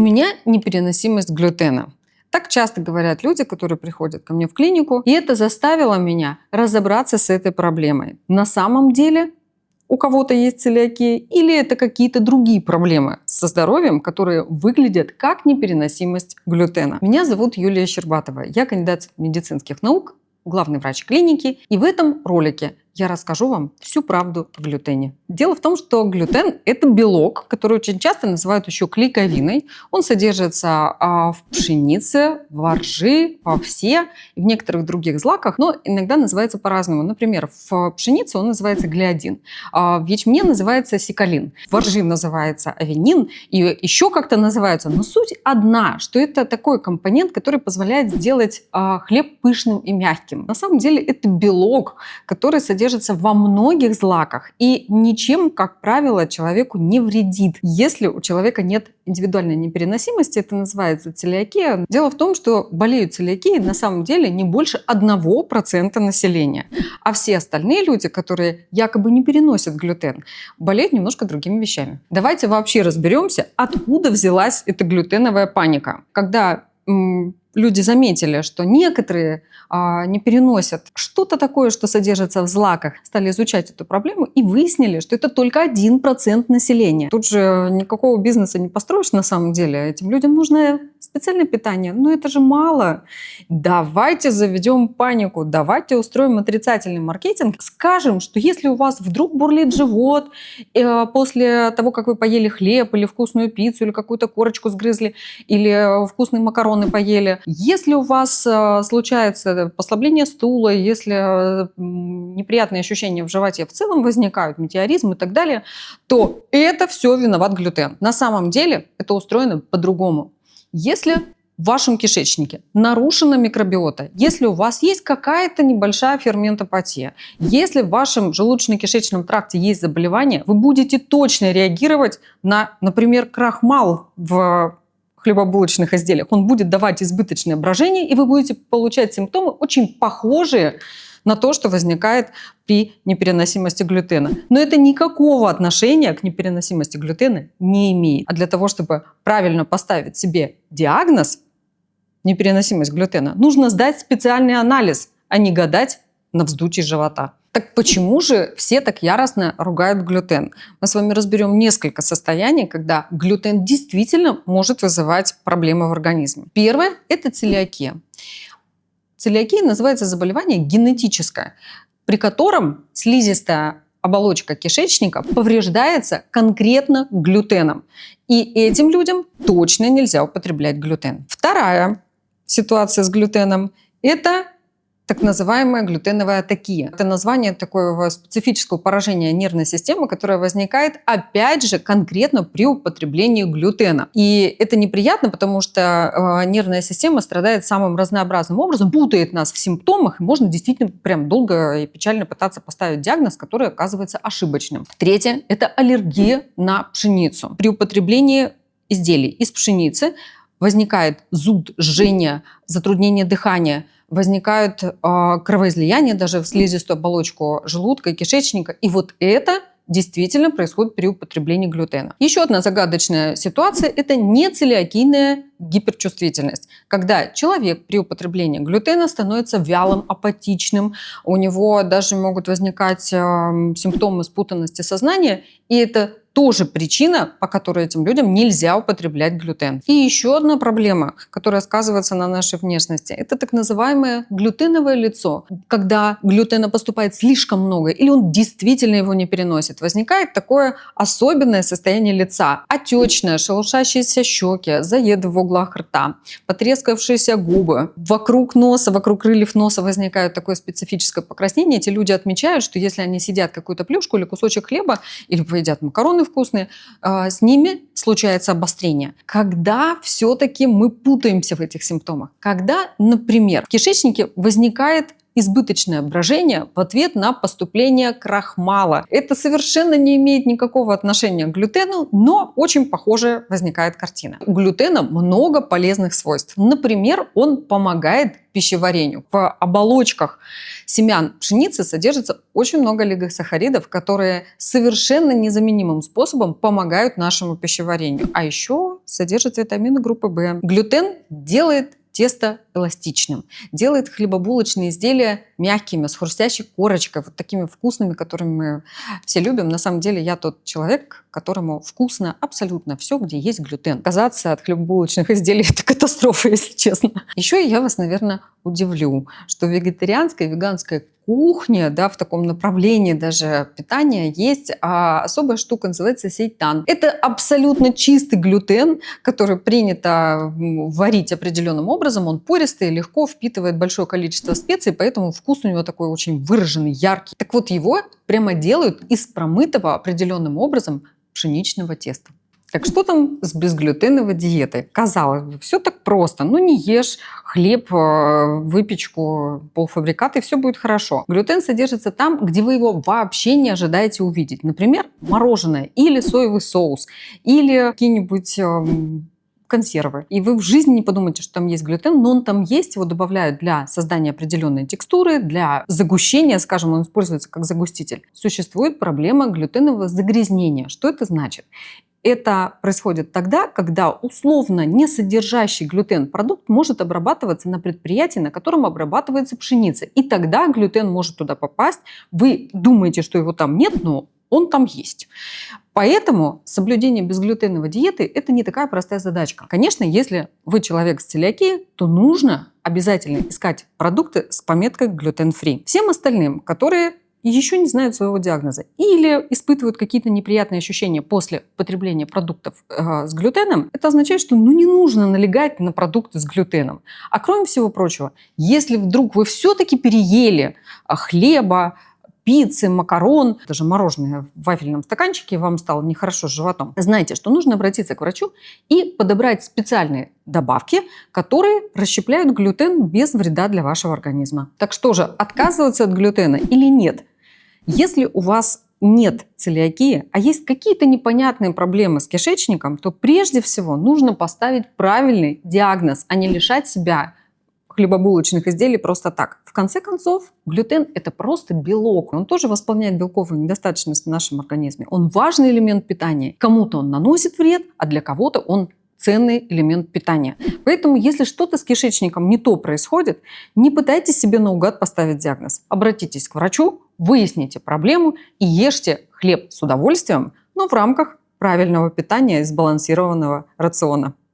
меня непереносимость глютена. Так часто говорят люди, которые приходят ко мне в клинику, и это заставило меня разобраться с этой проблемой. На самом деле у кого-то есть целиакия или это какие-то другие проблемы со здоровьем, которые выглядят как непереносимость глютена. Меня зовут Юлия Щербатова, я кандидат медицинских наук, главный врач клиники, и в этом ролике я расскажу вам всю правду о глютене. Дело в том, что глютен – это белок, который очень часто называют еще клейковиной. Он содержится в пшенице, во ржи, в овсе и в некоторых других злаках, но иногда называется по-разному. Например, в пшенице он называется глиадин, в ячмене называется сиколин, во ржи называется авенин и еще как-то называются. Но суть одна, что это такой компонент, который позволяет сделать хлеб пышным и мягким. На самом деле это белок, который содержится во многих злаках и ничем, как правило, человеку не вредит. Если у человека нет индивидуальной непереносимости, это называется целиакия. Дело в том, что болеют целиакией на самом деле не больше 1% населения. А все остальные люди, которые якобы не переносят глютен, болеют немножко другими вещами. Давайте вообще разберемся, откуда взялась эта глютеновая паника. Когда люди заметили, что некоторые не переносят что-то такое, что содержится в злаках, стали изучать эту проблему и выяснили, что это только 1% населения. Тут же никакого бизнеса не построишь на самом деле. Этим людям нужно специальное питание. Но это же мало. Давайте заведем панику, давайте устроим отрицательный маркетинг. Скажем, что если у вас вдруг бурлит живот после того, как вы поели хлеб или вкусную пиццу, или какую-то корочку сгрызли, или вкусные макароны поели, если у вас случается послабление стула, если неприятные ощущения в животе в целом возникают, метеоризм и так далее, то это все виноват глютен. На самом деле это устроено по-другому. Если в вашем кишечнике нарушена микробиота, если у вас есть какая-то небольшая ферментопатия, если в вашем желудочно-кишечном тракте есть заболевание, вы будете точно реагировать на, например, крахмал в хлебобулочных изделиях. Он будет давать избыточное брожение, и вы будете получать симптомы, очень похожие на то, что возникает при непереносимости глютена. Но это никакого отношения к непереносимости глютена не имеет. А для того, чтобы правильно поставить себе диагноз непереносимость глютена, нужно сдать специальный анализ, а не гадать на вздутии живота. Так почему же все так яростно ругают глютен? Мы с вами разберем несколько состояний, когда глютен действительно может вызывать проблемы в организме. Первое – это целиакия. Целиакия называется заболевание генетическое, при котором слизистая оболочка кишечника повреждается конкретно глютеном. И этим людям точно нельзя употреблять глютен. Вторая ситуация с глютеном – это так называемая глютеновая атакия. Это название такого специфического поражения нервной системы, которое возникает, опять же, конкретно при употреблении глютена. И это неприятно, потому что нервная система страдает самым разнообразным образом, путает нас в симптомах, и можно действительно прям долго и печально пытаться поставить диагноз, который оказывается ошибочным. Третье – это аллергия на пшеницу. При употреблении изделий из пшеницы возникает зуд, жжение, затруднение дыхания, возникают кровоизлияния даже в слизистую оболочку желудка и кишечника. И вот это действительно происходит при употреблении глютена. Еще одна загадочная ситуация – это нецелиакийная гиперчувствительность, когда человек при употреблении глютена становится вялым, апатичным, у него даже могут возникать симптомы спутанности сознания, и это тоже причина, по которой этим людям нельзя употреблять глютен. И еще одна проблема, которая сказывается на нашей внешности, это так называемое глютеновое лицо. Когда глютена поступает слишком много или он действительно его не переносит, возникает такое особенное состояние лица. Отечное, шелушащиеся щеки, заеды в углах рта, потрескавшиеся губы. Вокруг носа, вокруг крыльев носа возникает такое специфическое покраснение. Эти люди отмечают, что если они съедят какую-то плюшку или кусочек хлеба, или поедят макароны вкусные, с ними случается обострение. Когда все-таки мы путаемся в этих симптомах? Когда, например, в кишечнике возникает избыточное брожение в ответ на поступление крахмала. Это совершенно не имеет никакого отношения к глютену, но очень похожая возникает картина. У глютена много полезных свойств. Например, он помогает пищеварению. В оболочках семян пшеницы содержится очень много олигосахаридов, которые совершенно незаменимым способом помогают нашему пищеварению. А еще содержит витамины группы В. Глютен делает тесто эластичным, делает хлебобулочные изделия мягкими, с хрустящей корочкой, вот такими вкусными, которыми мы все любим. На самом деле я тот человек, которому вкусно абсолютно все, где есть глютен. Отказаться от хлебобулочных изделий – это катастрофа, если честно. Еще я вас, наверное, удивлю, что в вегетарианской и веганской кухне, да, в таком направлении даже питания есть особая штука, называется сейтан. Это абсолютно чистый глютен, который принято варить определенным образом. Он пористый, легко впитывает большое количество специй, поэтому вкус у него такой очень выраженный, яркий. Так вот, его прямо делают из промытого определенным образом пшеничного теста. Так что там с безглютеновой диетой? Казалось бы, все так просто. Ну, не ешь хлеб, выпечку, полуфабрикаты, и все будет хорошо. Глютен содержится там, где вы его вообще не ожидаете увидеть. Например, мороженое или соевый соус, или какие-нибудь консервы. И вы в жизни не подумаете, что там есть глютен, но он там есть, его добавляют для создания определенной текстуры, для загущения, скажем, он используется как загуститель. Существует проблема глютенового загрязнения. Что это значит? Это происходит тогда, когда условно не содержащий глютен продукт может обрабатываться на предприятии, на котором обрабатывается пшеница. И тогда глютен может туда попасть. Вы думаете, что его там нет, но он там есть. Поэтому соблюдение безглютеновой диеты – это не такая простая задачка. Конечно, если вы человек с целиакией, то нужно обязательно искать продукты с пометкой gluten-free. Всем остальным, которые еще не знают своего диагноза или испытывают какие-то неприятные ощущения после потребления продуктов с глютеном, это означает, что не нужно налегать на продукты с глютеном. А кроме всего прочего, если вдруг вы все-таки переели хлеба, пиццы, макарон, даже мороженое в вафельном стаканчике, вам стало нехорошо с животом, знайте, что нужно обратиться к врачу и подобрать специальные добавки, которые расщепляют глютен без вреда для вашего организма. Так что же, отказываться от глютена или нет? Если у вас нет целиакии, а есть какие-то непонятные проблемы с кишечником, то прежде всего нужно поставить правильный диагноз, а не лишать себя хлебобулочных изделий просто так. В конце концов, глютен – это просто белок. Он тоже восполняет белковую недостаточность в нашем организме. Он важный элемент питания. Кому-то он наносит вред, а для кого-то он ценный элемент питания. Поэтому, если что-то с кишечником не то происходит, не пытайтесь себе наугад поставить диагноз. Обратитесь к врачу, выясните проблему и ешьте хлеб с удовольствием, но в рамках правильного питания и сбалансированного рациона.